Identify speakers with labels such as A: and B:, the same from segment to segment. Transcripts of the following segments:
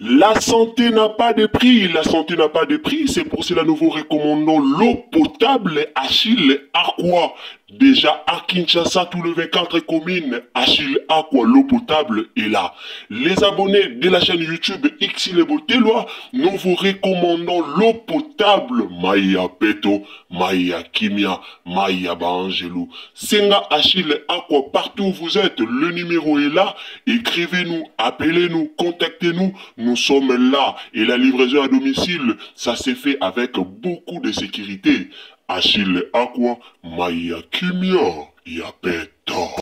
A: La santé n'a pas de prix, la santé n'a pas de prix, c'est pour cela nous vous recommandons l'eau potable Achille Aqua. Déjà à Kinshasa, tous les 24 communes, Achille Aqua, l'eau potable est là. Les abonnés de la chaîne YouTube Xile Botelwa, nous vous recommandons l'eau potable Maya Peto, Maya Kimia, Maya Bangelou. Senga Achille Aqua, partout où vous êtes, le numéro est là. Écrivez-nous, appelez-nous, contactez-nous. Nous sommes là. Et la livraison à domicile, ça s'est fait avec beaucoup de sécurité. Achille Aqua, Maya Kimia, Yapeto.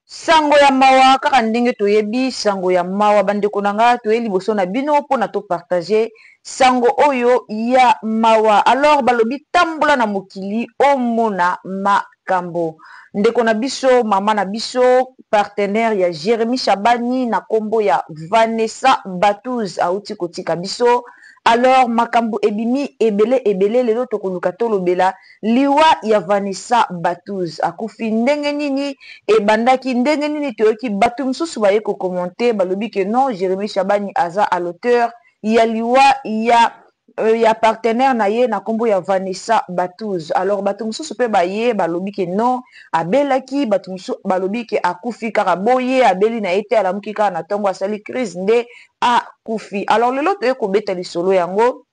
B: Sango ya mawa kaka ndenge toyebi sango ya mawa bandeko nanga toye liboso na bino pona to partager sango oyo ya mawa. Alors balobi tambola na mokili omona makambo. Ndeko na biso mama na biso partenaire ya Jérémy Chabani na kombo ya Vanessa Batuz auti kotika biso. Alors makambo ebimi ebele lelo tokoluka tolobela liwa ya Vanessa Batuz akufi ndenge nini ebandaki ndenge nini toyoki batu msusu baye ko commenter balobi que non Jérémy Chabani aza à l'auteur ya liwa ya partenaire na ye na kombo ya Vanessa Batuz. Alors batu msusu pe baye balobi que non abelaki batu msusu balobi que akufi kaka boye abeli na ete alamuki kaka na tongo asali crise nde akufi. Alors lelo toye kobeta lisolo yango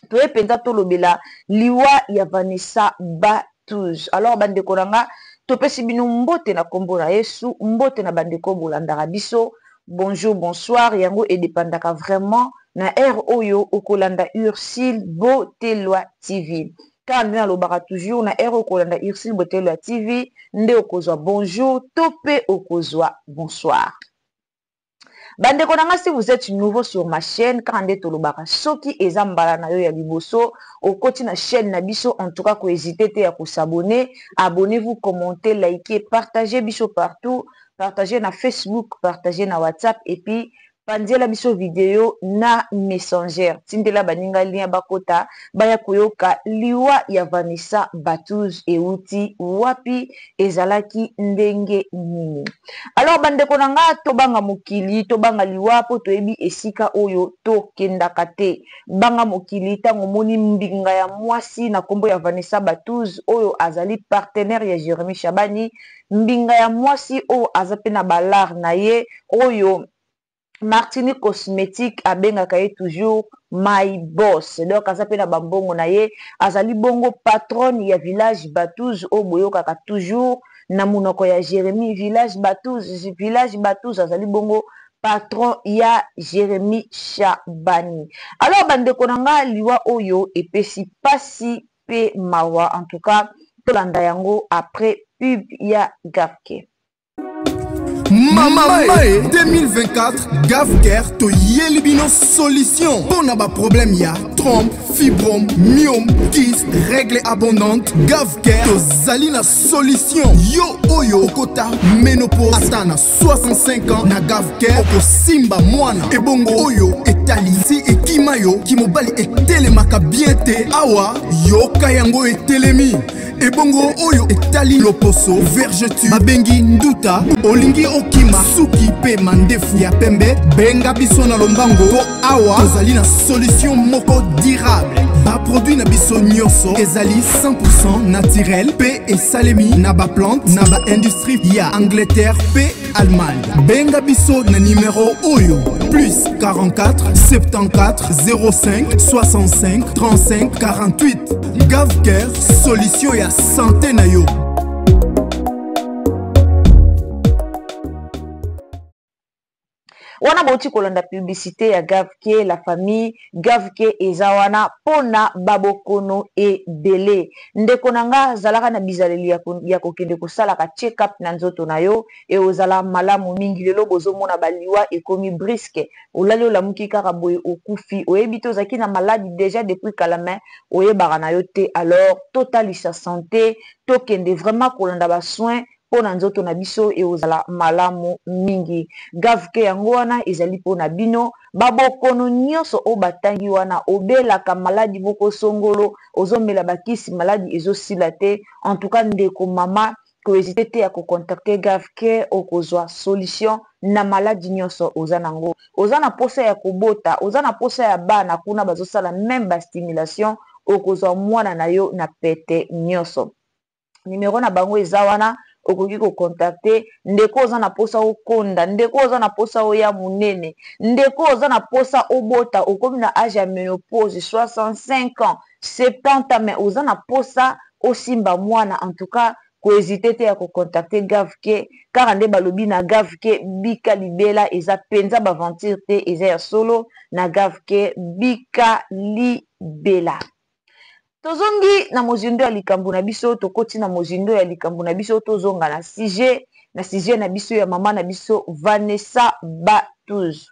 B: toye penza tolobela liwa ya Vanessa Batuz. Alors bandeko nanga topesi bino mbote na kombo na Yesu mbote na bandeko bolandaka biso bonjour bonsoir yango edepandaka vraiment na oyo okolanda Ursule Botelwa TV. Quand on lobaka toujours na okolanda Ursule Botelwa TV nde okozwa bonjour tope okozwa bonsoir. Bandeko nanga, si vous êtes nouveau sur ma chaîne, quand on tolobaka soki ezambala na yo ya liboso okoti na chaîne na biso, en tout cas ko hésiter te à s'abonner, abonnez-vous, commentez, likez, partagez biso partout, partagez na Facebook, partagez na WhatsApp et puis pandiela biso video na messenger. Tindela baninga lien bakota baya koyoka liwa ya Vanessa Batuz euti wapi ezalaki ndenge nini. Alors bandeko nanga tobanga mokili tobanga liwa po toyebi esika oyo to kendaka te. Banga mokili tango moni mbinga ya mwasi na kombo ya Vanessa Batuz oyo azali partenaire ya Jérémy Chabani, mbinga ya mwasi oyo azape na balar na ye oyo Martini Cosmétique abengaka ye toujours my boss. Donc azape na bambongo na ye azali bongo patron ya village Batuz o boyokaka toujours na munoko ya Jérémy village Batuz azali bongo patron ya Jérémy Chabani. Alors bandeko nanga liwa oyo epesi pasi pe mawa, en tout cas tolanda yango après pub ya Gafke.
C: Mama 2024 Gafker to yelibino solution. Pour na ba problème ya trompe, fibrome, myome, kyste, règle abondante. Gafker to zali na solution. Yo oyo okota ménopause atana 65 ans na Gafker oko simba mwana ebongo oyo etali si ekima yo kimobali etelemaka bien te awa yo kayango etelemi ebongo oyo etali loposo vergeture babengi nduta olingi okima suki pe mandefu ya pembe benga biso na lombango po awa tozali na solution moko durable. Ba produit na biso nyonso ezali 100% naturel pe esalemi na ba plante na ba industrie ya Angleterre pe Allemagne. Benga biso na numéro oyo plus 44 74 05 65 35 48. Gafker solution ya santé na yo.
B: Wana bauti kolanda publicité ya Gafke, la famille Gafke ezawana pona babokono e bele. Ndeko nanga zalaka na bizaleli ya kokende kosala ka check-up na nzoto na yo e ozala malamu mingi lelo bozomona baliwa ekomi briske. Olali olamuki kaka boye okufi oyebi te ozaki na maladie déjà depuis kala oyebaka na yo te. Alors totalisa santé tokende vraiment kolanda ba soin pona nzoto na biso e ozala malamu mingi. Gafke yango wana ezali pona bino babokono nyonso o batangi wana obelaka maladi boko songolo ozomela bakisi maladi ezosila te. En tout cas ndeko mama ko hésiter te ya ko contacter Gafke okozwa solution na maladi nyonso oza nango oza na posa ya kobota oza na posa ya bana kuna bazosala même bastimulation okozwa mwana na yo na pete nyonso numero na bango eza wana okoki kokontakte ndeko oza na posa okonda ndeko oza na posa oya munene ndeko oza na posa obota okomi na age ya ménopause 65 ans 70 ans mais oza na posa osimba mwana en tout cas kohésite te ya kokontakte gavke kaka nde balobi na gavke bika libela eza penza baventure te eza ya solo na gavke bika libela tozongi na mozindo ya likambo na biso tokoti na mozindo ya likambo na biso tozonga na sujet na biso ya mama na biso Vanessa Batuz.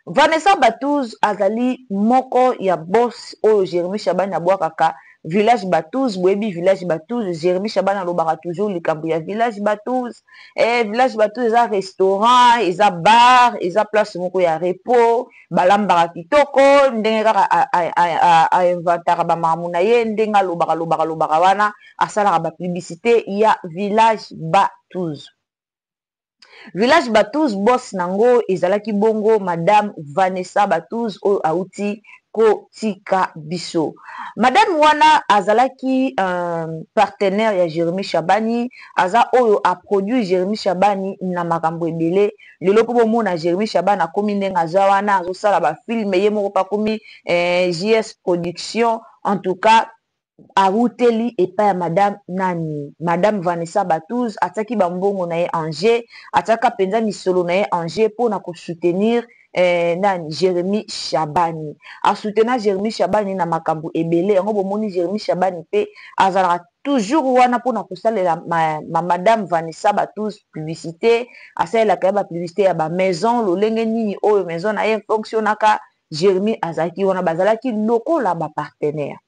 B: Vanessa Batuz azali moko ya boss oyo Jérémie Chabani abwakaka village Batuz boyebi village Batuz Jérémie Chabani alobaka toujours likambo ya village Batuz village Batuz eza restaurant eza bar eza place moko ya repos balambaka kitoko ndenge kaka ainventaka bamamu na ye ndenge alobaka wana asalaka bapublicité ya village Batuz. Village Batuz boss nango ezalaki bongo madame Vanessa Batuz oyo auti kotika biso. Madame wana azalaki partenaire ya Jérémie Chabani aza oyo a produit Jérémie Chabani na makambo ebele lelo po bomona Jérémie Chabani akomi ndenge aza wana azosala ba film ye moko pa komi JS Production en tout cas arouteli epa ya madame nani madame Vanessa Batuz ataki bambongo na ye Angers ataka penza misolo na ye Angers pour na ko soutenir nani Jérémie Chabani a soutenir Jérémie Chabani na makambo ebele yango bomoni Jérémie Chabani pe azalaka toujours wana pour na kosalela madame Vanessa Batuz publicité asalelaka ya ba publicité ya ba maison lolenge nini oyo maison na ye fonctionnaka Jérémie azalaki wana bazalaki lokola ba partenaire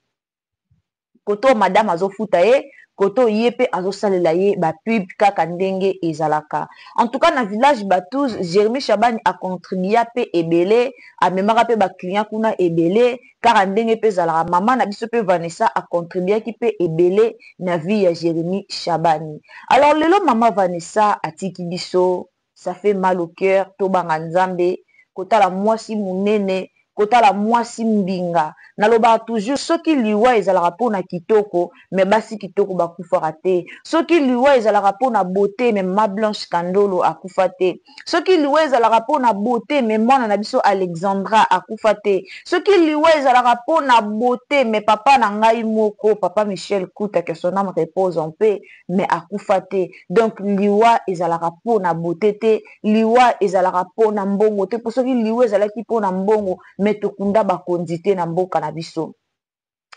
B: koto madame azofuta ye koto ye pe azosalela ye ba pub kaka ndenge ezalaka en tout cas na village Batuz Jérémie Chabani a contribué pe ebele amemaka pe ba client kuna ebele kaka ndenge pe ezalaka mama na biso pe Vanessa a contribué ki pe ebele na vie ya Jérémie Chabani. Alors lelo mama Vanessa atiki biso ça fait mal au cœur to banga nzambe kotala mwasi munene kotala mwasi mbinga naloba toujours soki liwa ezalaka pona kitoko mais basi kitoko bakufaka te soki liwa ezalaka pona beauté mais ma Blanche Kandolo akufa te soki liwa ezalaka pona beauté mais mwana na biso Alexandra akufa te soki liwa ezalaka pona beauté mais papa na ngai moko papa Michel Kuta que son âme repose en paix mais akufa te donc liwa ezalaka pona beauté te liwa ezalaka pona mbongo te soki liwa ezalaki pona mbongo mais tokunda bakonzi te na mboka na biso.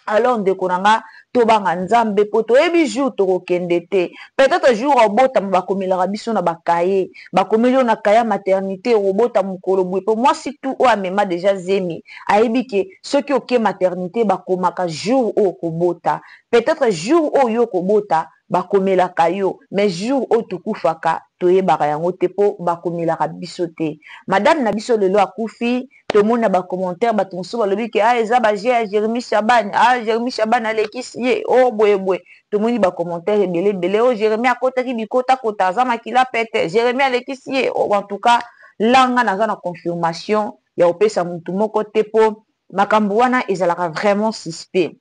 B: Alors ndeko nanga tobanga nzambe po toyebi jour tokokende te peut-être jour obota bakomelaka biso na bakaye bakomeli na kaya maternité robota mukolo bwe po moi si tout o amema déjà zemi ayebi ke soki oke maternité bakomaka jour o kobota peut-être jour o yo kobota bakomelaka yo mais jour o tukufaka toyebaka yango te po bakomelaka biso te. Madame na biso lelo akufi tomona ba commentaire bato mosusu balobi ke eza ba Jérémie Chabani Jérémie Chabani alekisi ye boye tomoni ba commentaire ebele o Jérémie akotaki bikota kota za makila pete Jérémie alekisi ye en tout cas langa naza na confirmation ya opesa mutu moko te po makambo wana ezalaka vraiment suspect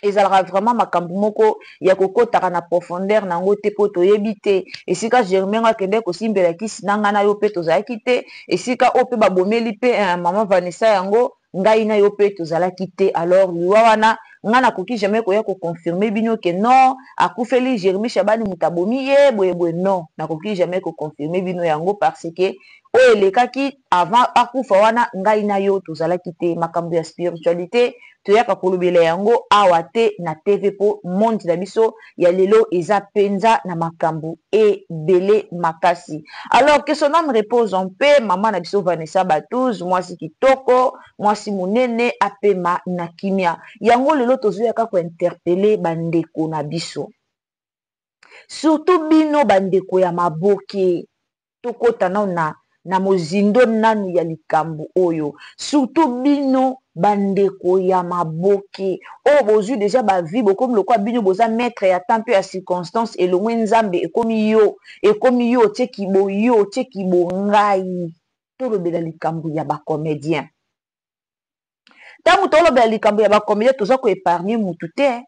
B: ezalaka vraiment makambo moko ya kokotaka na profondeur nango te po toyebi te esika Jérémie akende kosimbela kisi nanga na yo pe tozalaki te esika o pe babomeli pe mama Vanessa yango ngai na yo pe tozalaki te. Alors liwa wana nga nakoki jamais koya koconfirmer bino ke non akufeli Jérémie Chabani mutabomi ye boye non nakoki jamais koconfirmer bino yango parce que o elekaki avant akufa wana ngai na yo tozalaki te makambo ya spiritualité toyaka kolobela yango awa te na TV po monde na biso ya lelo eza penza na makambo ebele makasi. Alors que son âme repose en paix mama na biso Vanessa Batuz mwasi kitoko mwasi munene apema na kimia yango lelo tozoyaka ko interpeller bandeko na biso surtout bino bandeko ya maboke tokota na na mozindo nanu ya likambo oyo surtout bino bandeko ya maboke oyo bozwi deja bavi bokomi lokwa bino boza maître ya temps mpe ya circonstance elongwe nzambe ekomi yo tieki boyo tieki bongai tolobela likambo ya bacomédien ntango tolobela likambo ya bacomédien toza koépargne mutu te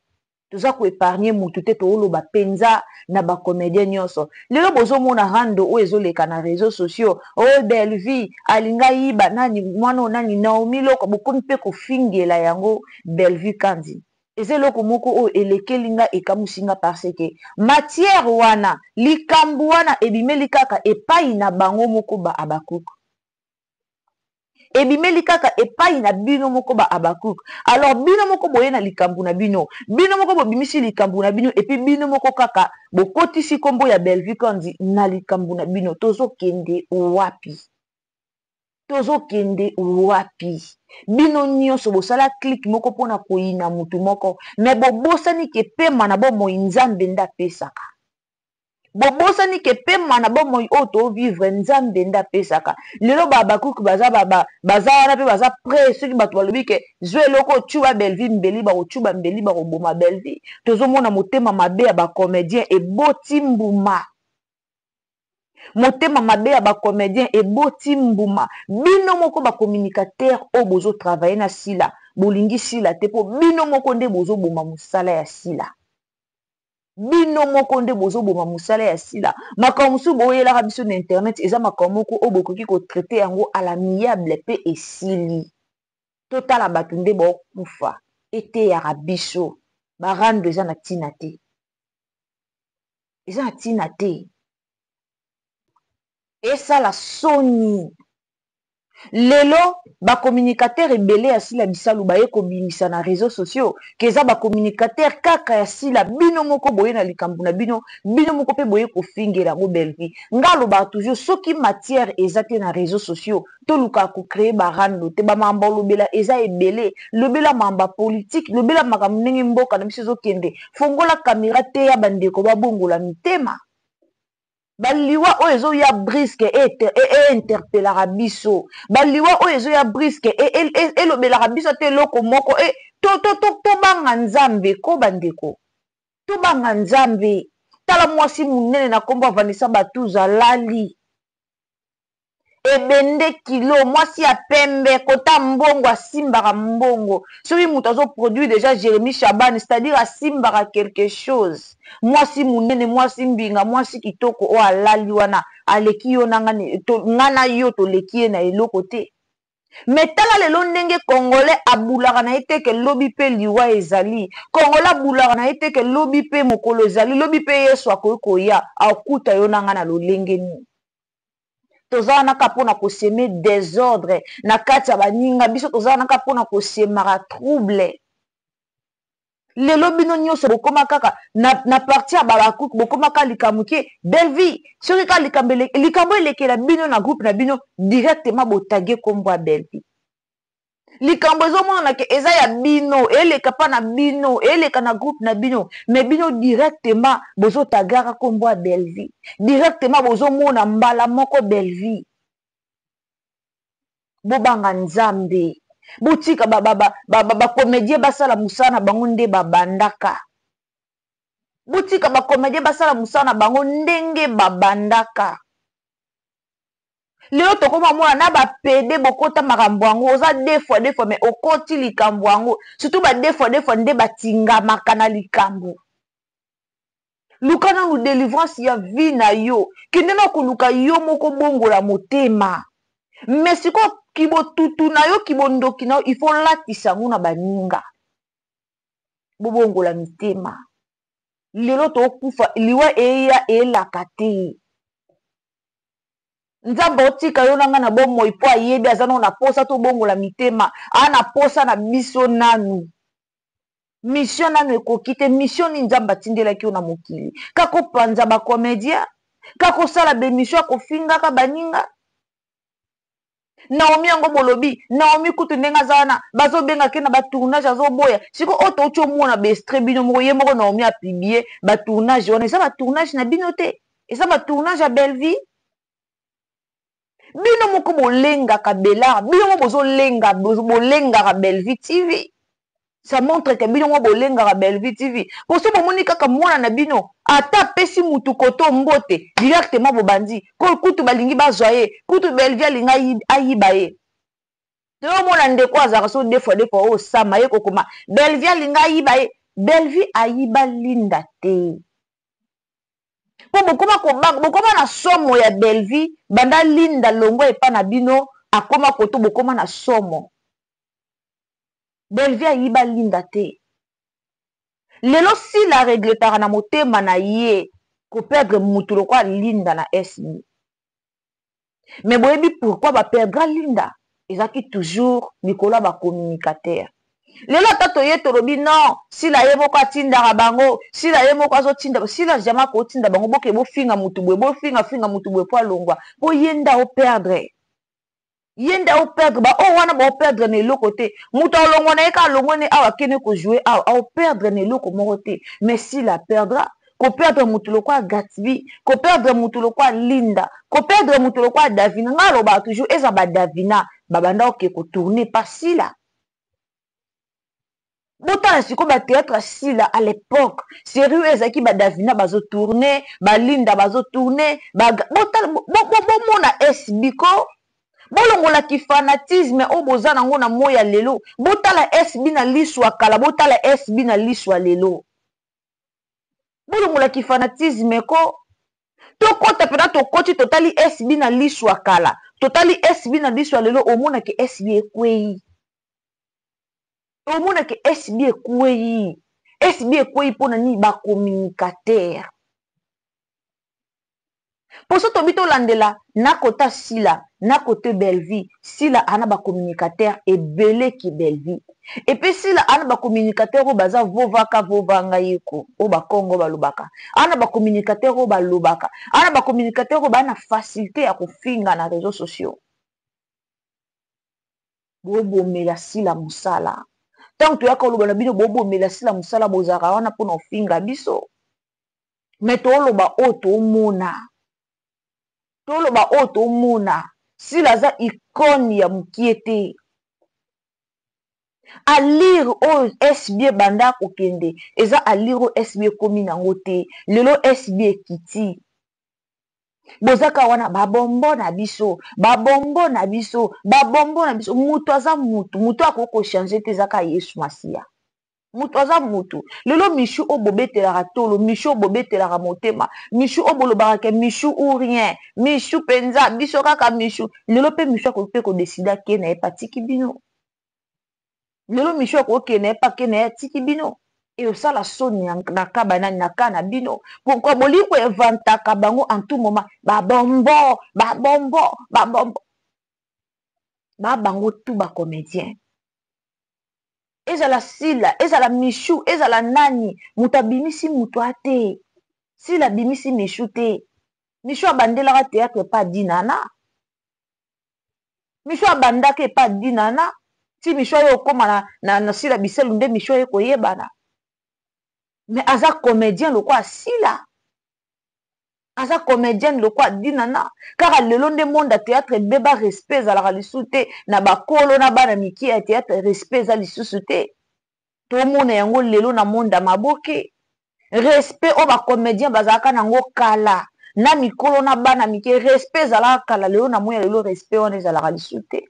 B: toza koépargne mutu te tooloba mpenza na bacomédien nyonso lelo bozomona rando oyo ezoleka na réseaux sociaux oyo Bellevie alinga yiba nani mwana oyo nani Naomi loko bokomi mpe kofingela yango Bellevie kandi eza eloko moko oyo elekeli nga ekamusinga parce ke matière wana likambo wana ebimeli kaka epai na bango moko ba Abakuku ebimeli kaka epai na bino moko ba Abakuku alors bino moko boye na likambo na bino moko bobimisi likambo na bino epi bino moko kaka bokotisi kombo ya Bellevie kandi na likambo na bino tozokende wapi bino nyonso bosala click moko mpona koyina mutu moko me bobosani ke pema na bomoi nzambe nde apesaka bobosani ke pema na bomoi oyo tovivre nzambe nde apesaka lelo babakuku baza wana mpe baza pre soki bato balobi ke zwa eloko otyuba Bellevie mbeli bakotyuba mbeli bakoboma Bellevie tozomona motema mabe ya bacomédien eboti mbuma motema mabe ya bacomédien eboti mbuma bino moko bacommunicateur oyo bozotravaille na sila bolingi sila te mpo bino moko nde bozoboma mosala ya sila bino moko nde bozoboma mosala ya sila makambo mosusu boyelaka biso na internet eza makambo moko oyo bokoki kotraite yango à l'amiable mpe esili totala bato nde bokufa eteyaka biso barando eza na ntina te esala soni lelo bacommunicateur ebele ya sila bisalu baye kobimisa na réseaux sociaux keza bacommunicateur kaka ya sila bino moko boye na likambo na bino moko mpe boye kofingela yango Bellevie nga alobaka toujours soki matière eza te na réseaux sociaux tolukaka kocreye barando te bamamba olobela eza ebele lobela mamba politique lobela makambo ndenge mboka na biso ezokende fongola kamera te ya bandeko babongola mitema baliwa oyo ezoya briske interpelaka biso baliwa oyo ezoya briske elobelaka biso te eloko moko tobanga nzambe ko bandeko tobanga nzambe tala mwasi munene na kombo avanisa batuza lali ebende kilo mwasi ya pembe kota mbongo asimbaka mbongo soki moto azoproduire déjà Jérémie Chaban c'est-à-dire asimbaka quelque chose mwasi munene mwasi mbinga mwasi kitoko oyo alali wana aleki yo nga na yo toleki ye na eloko te me tala lelo ndenge congolais abulaka na ye te ke lobi mpe liwa ezali congolais abulaka na ye te ke lobi mpe mokolo ezali lobi mpe yesu akoki koya akuta yo nanga na lolenge nini toza wana kaka mpona koseme désordre na kati ya baninga biso toza wana kaka mpona kosemaka trouble lelo bino nyonso bokoma kaka na parti ya babakuku bokoma kaka likambo ke Bellevie soki kaka likambo elekela bino na groupe na bino directement botage kombo ya Bellevie likambo ezomonana ke eza ya bino eleka mpa na bino eleka na groupe na bino me bino directement bozotagaka kombo ya Bellevie directement bozomona mbala moko Bellevie bobanga nzambe botika bacomédien basala mosala na bango nde babandaka botika bacomédien basala mosala na bango ndenge babandaka lelo tokoma mona na bapede bokota makambo yango oza deux fois mais okoti likambo yango surtout deux fois nde batingamaka na likambo luka nanu délivrance ya vie na yo kende na koluka yo moko bongola motema me sikoyo kibotutu na yo kibondoki na yo il faut latisa yango na baninga bobongola mitema lelo tokufa liwa eya elaka te nzambe otika yo nanga na bomoi mpo ayebi aza nango na posa tobongola mitema ana posa na biso nanu mission nanu ekoki te mission nini nzambe atindelaki yo na mokili kaka opanza bacomédien kaka osala bemission akofingaka baninga Naomi yango bolobi Naomi kutu ndenge aza wana bazobengaki na batournage azoboya siko oto ocho mona bestre bino moko ye moko Naomi apibie batournage wana eza batournage na bino te eza batournage ya Bellevie Bino moko bolenga ka Bella, bino mo bolenga ka Bellevue TV. Ça montre que bino mo bolenga ka Bellevue TV. Pour ce moment kaka mwana na bino ata pesi mutu koto mbote directement bobandi. Ko kutu balingi bazwaye, kutu Bellevue alinga ayiba ye. Te mona ndeko azaka so des fois o sama ye kokoma. Bellevue alinga ayiba ye. Bellevue ayiba Linda te. Po bokoma na somo ya Bellevue banda Linda longo epa na bino akoma koto bokoma na somo. Bellevue ayiba Linda te. Lelo si la regretara na motema na ye ko perdre mutu lokwa Linda na SB. Mais boyebi pourquoi ba perdra Linda? Ezaki toujours Nicolas ba communicateur. Lelo tato ye torobi non, si la ye moko atinda bango, si la ye moko azotinda, si la jama ko tinda bango boke bo finga mutu bwe, bo finga mutu bwe po longwa. Po yenda o perdre. Yenda o perdre ba o wana ba o perdre ne loko te. Mutu olongwa na eka longwa ne awa kene ko jouer awa o perdre ne loko moko te. Mais si la perdra, ko perdre mutu lokwa Gatsby, ko perdre mutu lokwa Linda, ko perdre mutu lokwa Davina, ngalo ba toujours eza ba Davina, ba banda oke ko tourner pas si la. Botala siko ba théâtre sila à l'époque sérieux ezaki ba Davina bazo tourner ba Linda bazo tourner ba botala mona SBiko bolongola ki fanatisme o bozana ngo na moya lelo botala SB na liswa kala botala SB na liswa lelo bolongola ki fanatisme ko to kota pena to koti totali SB na liswa kala totali SB na liswa lelo omona ki SB ekwei. Omona ke SB ekwei pona ni ba communicateur. Pour ce tobito landela na kota sila na kote Bellevue sila ana ba communicateur ebele ki Bellevue. Et puis sila ana ba communicateur o baza vovaka vovanga yeko o ba Kongo ba lobaka. Ana ba communicateur o ba lobaka. Ana ba communicateur o ba na facilité ya kofinga na réseaux sociaux. Bobo mela sila musala. Tant que tu as kolobana bino bobo mela sila musala bozaka wana pona ofinga biso. Mais toloba oto mona. Toloba oto mona. Sila za ikoni ya mukiete. A lire o SB banda kokende. Eza a lire o SB komi nango te. Lelo SB kiti. Bozaka wana babombo na biso, babombo na biso, babombo na biso. Mutu aza mutu, mutu akoko changer te zaka Yesu Masia. Mutu aza mutu. Lelo Michu o bobetelaka tolo, Michu o bobetelaka motema, Michu o bolobaka ke Michu ou rien, Michu penza, biso kaka Michu. Lelo pe Michu akope ko décida ke na epatiki bino. Lelo Michu akoke na epa ke na etiki bino. Et ça la sonne na kabana na kana bino pourquoi boliko evanta kabango en tout moment ba bombo ba bango tout ba comédien ezala sila ezala Michu ezala nani mutabimisi mutu ate sila bimisi Michu te Michu abandela théâtre pas dinana Michu abandaka pas dinana si Michu yo koma na sila biselu nde Michu yo koyebana. Mais aza comédien le quoi sila. Aza comédien le quoi dinana. Car le long de monde à théâtre beba respect à la lisute na ba kolo na bana miki à théâtre respect à lisute. Tout le monde yango lelo na monde à maboke. Respect au ba comédien bazaka nango kala. Na mikolo na bana miki respect à la kala lelo na moya lelo respect on est à la lisute.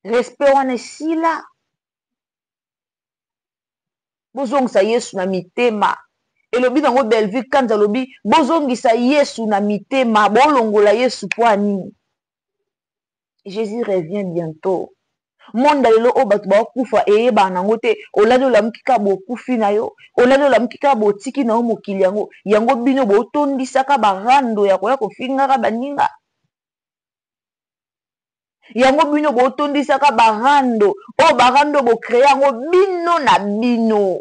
B: Respect on est sila. Bozongisa Yesu na mitema elobi nango Bellevue kanza lobi bozongisa Yesu na mitema bolongola Yesu poani. Jésus revient bientôt. Monde lelo o batu ba kufa eyeba nango te olado la mukika bo kufi na yo olado la mukika bo tiki na mokili yango bino bo tondisaka barando ya koya kofinga baninga yango bino bo tondisaka barando o barando bo créer yango bino na bino.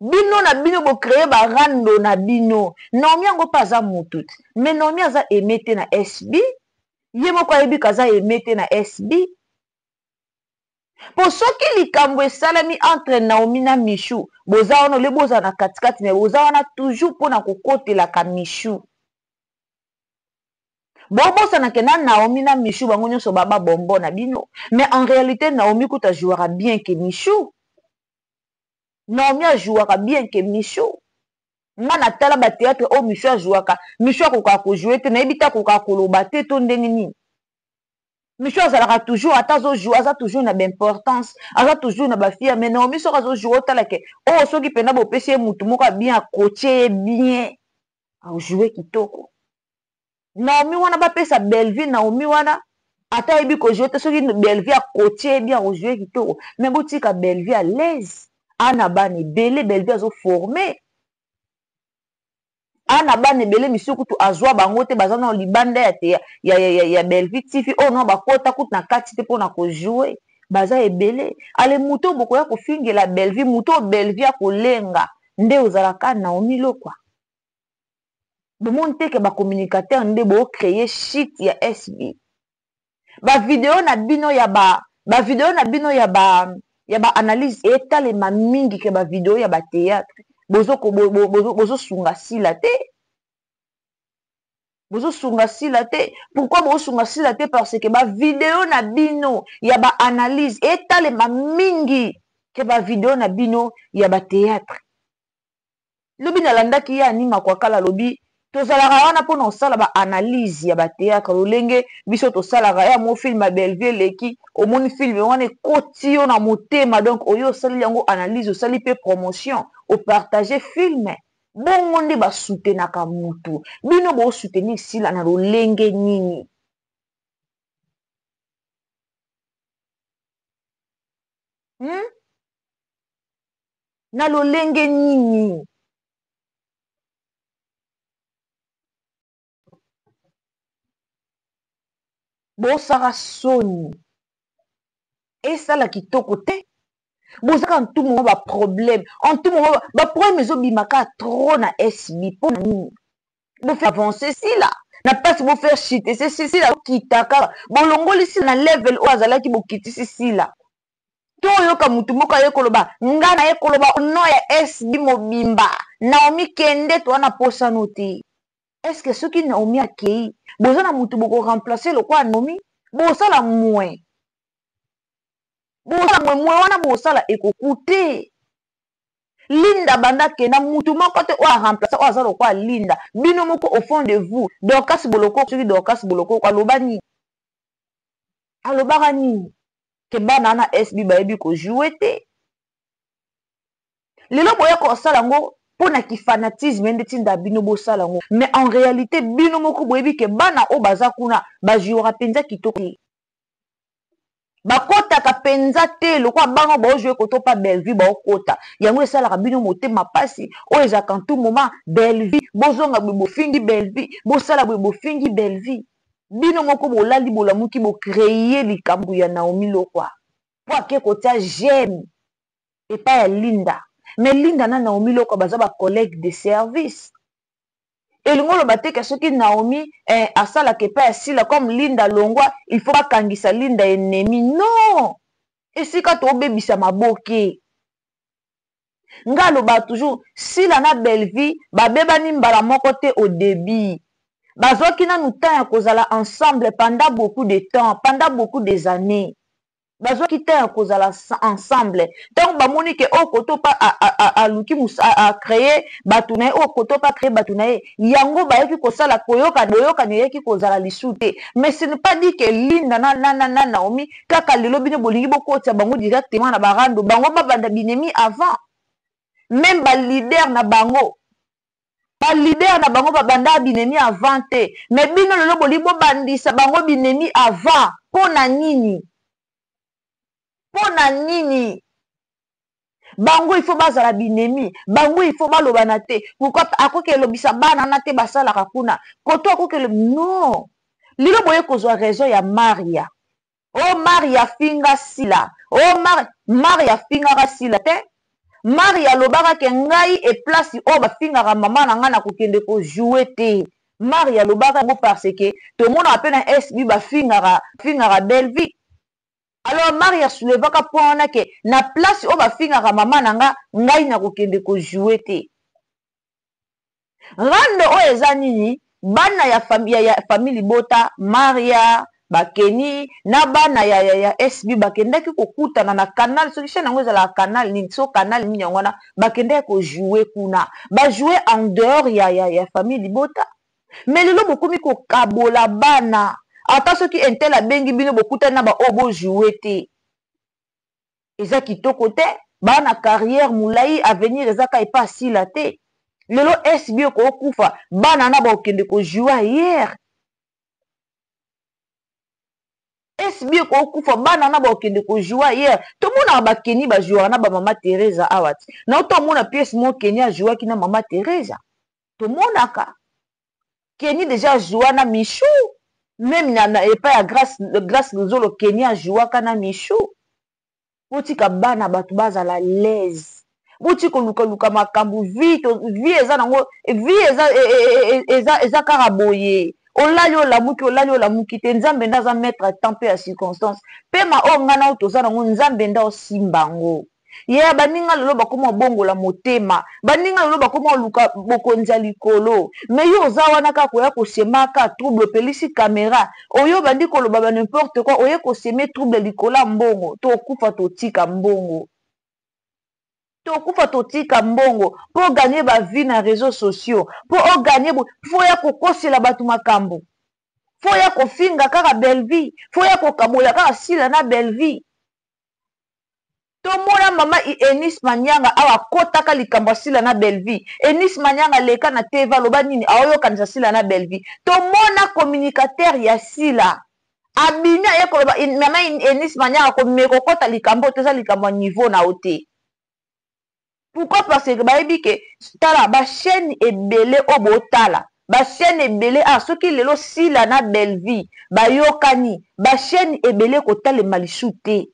B: Bino na bino bo créer barando na bino. Naomi yango paza mutu. Mais Naomi aza emete na SB. Ye moko ayebi kaza emete na SB. Po soki likambo esalami entre Naomi na Michu, boza wana le boza na katikati mais boza wana toujours pona kokotela ka Michu. bobosana ke na Naomi na Michou bango nyonso baba bombo na bino. Mais en réalité Naomi kuta jouera bien que Michou. Naomi a jouera bien que Michou. Nga na tala ba théâtre o Michou a jouaka. Michou akoka ko jouer te na ebita koka koloba te to ndenge nini. Michou azalaka toujours atazo jouer aza toujours na d'importance, aza toujours na ba fille mais Naomi so azo jouer tala ke o soki pena bo pesi mutu moko bien coacher bien. A jouer kitoko. Naomi wana ba pesa Bellevue Naomi wana ata ebi ko jouer te soki Bellevue a coacher bien o jouer kitoko. Mais botika Bellevue à l'aise. Ana bani belé Bellevue azo former. Ana bani belé misuku tu azwa bango te bazana libanda ya Bellevue TV oh non bakota kutu na kati te pona ko jouer. Baza ebele. Ale muto boko ya ko fingela Bellevue muto Bellevue ya kolenga. Nde ozalaka Naomi lokwa. Bomonte ke ba communicateur nde bo créer shit ya SB. Ba vidéo na bino ya ba vidéo na bino ya ba analyse etale ma mingi ke ba vidéo ya ba théâtre. Bozo sunga sila te. Bozo sunga sila te. Pourquoi bozo sunga sila te? Parce que ba vidéo na bino ya ba analyse etale ma mingi ke ba vidéo na bino ya ba théâtre. Lobi na landa ki ya anima kwa kala lobi tozalaka wana mpona osala ba analyse ya ba théâtre lolenge biso tosalaka ya mo film ya Bellevue leki omoni film wana ekoti yo na motema donc oyo osali yango analyse osali pe promotion o partager film bongo nde basoutenaka mutu bino bo soutenir sila na lolenge nini na lolenge nini bosaka soni esala kitoko te bozaka en tout moment ba problème en tout moment ba problème ezobimaka trop na SB pona nini bo faire avancer sila na pasi bo faire chiter c'est sila kitaka bolongoli sila na level o azalaki bokitisi sila to yoka mutu moko ayekoloba nga na yekoloba no ya SB mobimba Naomi kende to wana posano te. Est-ce que ceux qui Naomi akei boza na mutu boko remplacer le quoi Naomi bosala moins wana bosala ekokute linda banda ke na mutu moko te o a remplacer o azalo kwa linda bino moko au fond de vous Dorcas boloko soki Dorcas boloko aloba ni alobaka nini ke bana na SB bayebi ko jouer te lelo boya ko sala ngo pona ki fanatisme ndeti nda bino bosala ngo mais en réalité bino moko boyebi ke bana o baza kuna ba jouera penza kitoko bakotaka penza te lokwa bango ba jouer koto pa Bellevue ba okota yango esalaka bino motema pasi o ezaka en tout moment Bellevue bozonga bo fingi Bellevue bosala bo fingi Bellevue bino moko bolali bolamuki bo créer likambu ya Naomi lokwa po ake kotia j'aime et pas ya Linda. Mais Linda na Naomi loko baza ba collègue de service. Et le ngolo bateke soki Naomi asala ke pa sila comme Linda longwa, il faut pas kangisa Linda ennemi. Non. Et si ka to bebisa maboke. Ngalo ba toujours sila na Bellevue ba bebani mbala moko te au début. Bazoki na nous temps ya kozala ensemble pendant beaucoup de temps, pendant beaucoup des années. Bazwa ki te akozala ensemble tant bamoni ke o koto pa a luki a créer batuna o koto pa créer batuna yango ba yeki kosala koyoka boyoka ne yeki kozala lisute mais ce n'est pas dit que Linda na Naomi kaka lelo bino bolingi bokota bango directement na barando bango ba banda binemi avant même ba leader na bango ba banda binemi avant te mais bino lelo bolingo bandisa bango binemi avant pona nini pona nini bango il faut bazala binemi bango il faut balobana te pourquoi akoke lobisa bana na te basala kakuna koto akoke non lilo boye kozwa raison ya Maria oh Maria finga sila oh Maria finga sila te Maria lobaka ke ngai e place o ba finga mama na nga na kokende ko jouer te Maria lobaka bo parce que to mona apena SB ba finga Bellevue. Alors Maria soulevaka pona ke na place o ba fingaka mama nanga ngai na kokende ko jouer te. Rando o eza nini bana ya famille Libota, Maria, bakeni, na bana ya SB bakendaki kokutana na canal, so kisha nango la canal ni so canal ni ngwana bakendaki ko jouer kuna. Ba jouer en dehors ya famille Libota. Mais lelo bokomi ko kabola bana. Ata soki entel abengi bino bokutana na ba obo jouer te. Eza kitoko te, bana carrière moulai avenir ezaka epa sila te. Lelo SB ko okufa, bana na ba okende ko jouer hier. SB ko okufa, bana na ba okende ko jouer hier. To mona ba Keni ba jouer na ba mama Teresa awati. Na to mona pièce mo Keni a jouer ki na mama Teresa. To mona ka. Keni déjà jouer na Michou. Même na epa ya grâce Lozolo Keni a jouer ka na Michou. Botika bana batu bazala l'aise. Botiko luka makambu vie eza nango vie eza karaboye. Olali olamuki te nzambe ndaza mettre temps pe à circonstance. Pe ma ngana otoza nango nzambe nda osimbango. Ye baninga lelo bakoma bongola motema. Baninga lelo bakoma luka bokonza likolo. Me yo oza wana ka koya kosemaka trouble pelisi caméra. Oyo bandi koloba ba n'importe quoi, oye koseme trouble likola mbongo. To kufa to tika mbongo. To kufa to tika mbongo pour gagner ba vie na réseaux sociaux. Pour gagner faut ya kokosela batu makambo. Faut ya kofinga kaka belle vie. Faut ya kokabola kaka sila na belle vie. Tomona mama Enis Manyanga awa kotaka likambo sila na belle vie. Enis Manyanga leka na teva loba nini aoyo kanisa sila na belle vie. Tomona communicateur ya sila. Abina ye koloba mama Enis Manyanga ko mekokota likambo teza likambo niveau na ote. Pourquoi? Parce que bayebi ke tala ba chaîne ebele obotala. Ba chaîne ebele a soki lelo sila na belle vie. Ba yokani ba chaîne ebele kotale malishute.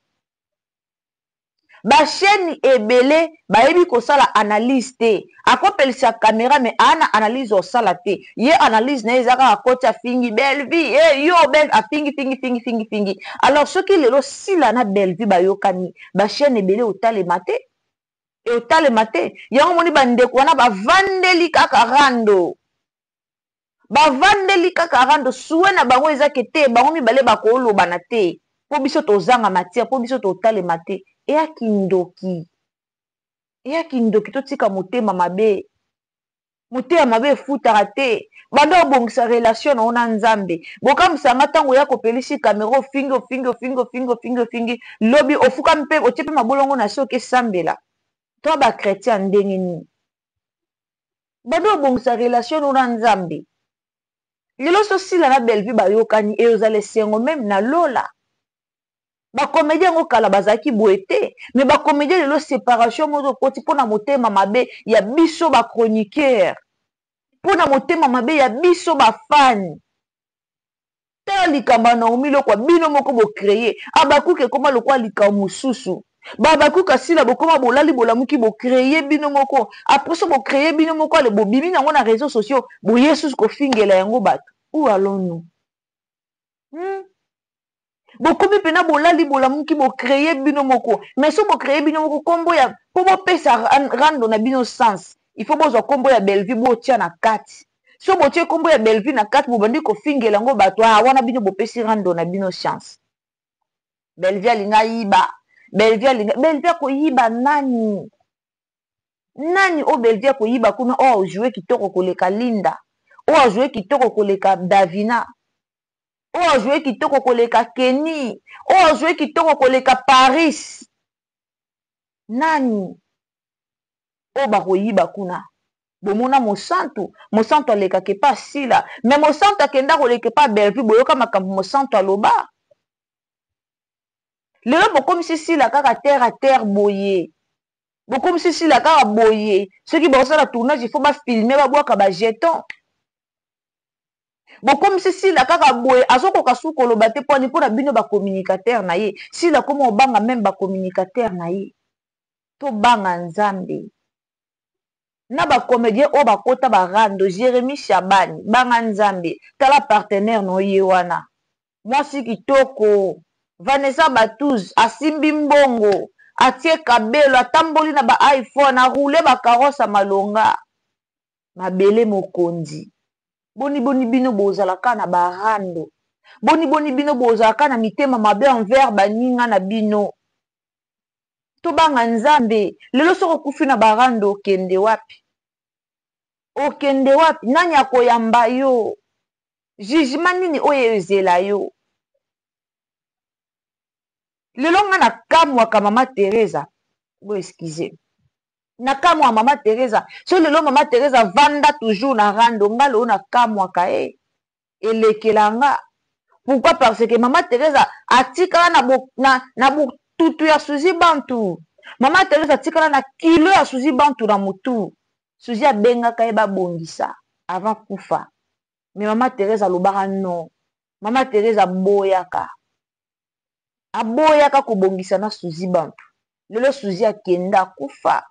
B: Ba chaîne ebele bayebi ko sala analyse te. Akopelisa caméra mais ana analyse o sala te. Ye analyse na ezaka akota fingi belle vie. Yo ben a fingi. Alors soki lelo sila na belle vie ba yokani ba chaîne ebele otale mate. Et otale mate. Yango moni bandeko wana ba vandeli kaka rando. Ba vandeli kaka rando suwe na bango ezake te. Bango mibale bako oloba na te. Po biso tozanga matière, po biso totale mate. Eya kindoki totika motema mabe. Motema mabe futaka te. Bando obongisa relation na ona nzambe. Boka musanga tango ya kopelisi kamera fingi. Lobi ofuka mpe otepe mabolongo na soke sambela. Toi ba chrétien ndenge ni. Bando obongisa relation na ona nzambe. Lelo so sila na belle vie ba yokani e ozale sengo même na lola. Ba comédien ngo kala bazaki boete, mais ba comédien lelo séparation mozo koti pona motema mabe ya biso ba chroniqueur. Pona motema mabe ya biso ba fan. Ta likamba na omilo kwa bino moko bo créer, abakuke koma lokwa lika mususu. Babakuka sila bokoma bolali bolamuki bo créer bino moko. Après ça bo créer bino moko le bo bibi nango na réseaux sociaux, bo Yesus ko fingela yango batu. Où allons-nous? Bokomi pena bolali bolamuki bo créer bino moko. Mais so bo créer bino moko kombo ya po bo pesa rando na bino sens. Il faut bozo kombo ya belle vie bo tia na kati. So bo tia kombo ya belle vie na kati bo bandi ko fingela ngo bato wana bino bo pesi rando na bino chance. Belle vie alinga yiba. Belle vie ko yiba nani? Nani o belle vie ko yiba kuna o jouer kitoko koleka Linda. O jouer kitoko koleka Davina. O joué kitoko koleka Keni. O joué kitoko koleka Paris. Nani? O bakoyiba kuna. Bomona Monsanto aleka ke pa sila. Mais Monsanto akenda koleka pa Bellevue boyoka makambo Monsanto aloba. Lelo bokomi sila kaka terre à terre boye. Bokomi sila kaka boye. Ceux qui bossent la tournage, il faut ba filmer ba boaka ba jeton. Bokomi sila kaka boye azoko kasuko lo bate poni pona bino ba communicateur na ye. Sila komo banga même ba communicateur na ye. To banga nzambe. Na ba comédien o ba kota ba rando Jérémy Chabani banga nzambe tala partenaire no ye wana. Mwasi kitoko Vanessa Batuz asimbi mbongo atie kabelo atamboli na ba iPhone a roule ba karosa malonga mabele mokonzi. boni boni bino bozalaka na barando, boni boni bino bozalaka na mitema mabe envers baninga na bino. Tobanga nzambe, lelo soko kufi na barando okende wapi? Okende wapi? Nani akoyamba yo? Jugement nini oyo ezela yo? Lelo nga na kamwaka mama Teresa, bo excusez. Na kamwa mama Teresa, so lelo mama Teresa vanda toujours na rando, nga lelo na kamwaka elekela nga. Pourquoi? Parce que mama Teresa atikala na bututu ya Suzi Bantu. Mama Teresa atikala na kilo ya Suzi Bantu na mutu. Suzi abengaka eba bongisa avant kufa. Mais mama Teresa lobaka non. Mama Teresa boyaka. Aboyaka kobongisa na Suzi Bantu. Lelo Suzi akenda kufa.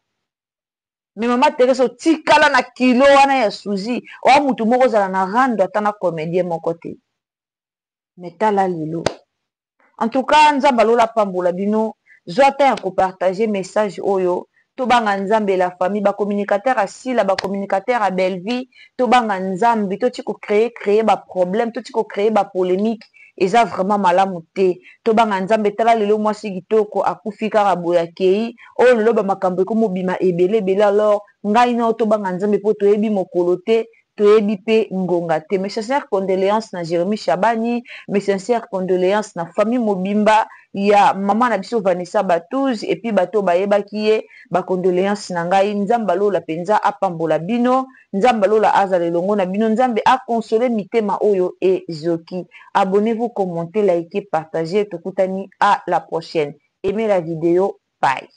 B: Mais mama Teresa otikala na kilo wana ya Suzi. Owa mutu moko zala na rando atana comédien moko te. Metala lilo. En tout cas, nzamba lola pambola bino. Zota ya partager message oyo. Tobanga nzambe la famille, ba communicateur à Sila, ba communicateur à Belleville, tobanga nzambe, to tiko créer ba problème, to tiko créer ba polémique, et ça vraiment malamu te. Tobanga nzambe tala lelo mwasi kitoko akufika raboya kei, o lelo ba makambo ko mobima ebele bela alors ngai no tobanga nzambe po to yebi mokolo te. Toyebi pe ngonga te. Mes sincères condoléances na Jérémy Chabani, mes sincères condoléances na famille mobimba ya maman na biso Vanessa Batouz et puis bato bayeba kiye ba condoléances na ngai. Nzamba lola penza apambola bino, nzamba lola azale longo na bino, nzambe a consoler mitema oyo et zoki. Abonnez-vous, commentez, likez, partagez. Tokutani à la prochaine. Aimez la vidéo. Bye.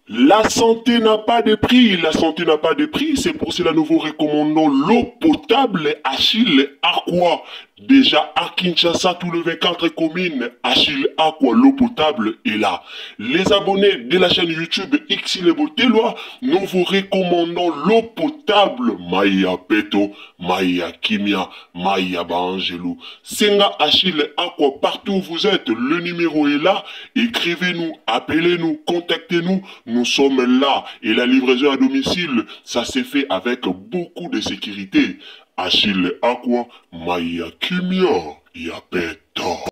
A: La santé n'a pas de prix, la santé n'a pas de prix, c'est pour cela nous vous recommandons l'eau potable Achille Aqua. Déjà à Kinshasa, tout le 24 communes, Achille Aqua, l'eau potable est là. Les abonnés de la chaîne YouTube Xile Boteloa, nous vous recommandons l'eau potable Maya Peto, Maya Kimia, Maya Bangelou. Senga Achille Aqua, partout où vous êtes, le numéro est là. Écrivez-nous, appelez-nous, contactez-nous. Nous sommes là et la livraison à domicile, ça s'est fait avec beaucoup de sécurité. Achille Aqua, Maya Kimia, Yapeta.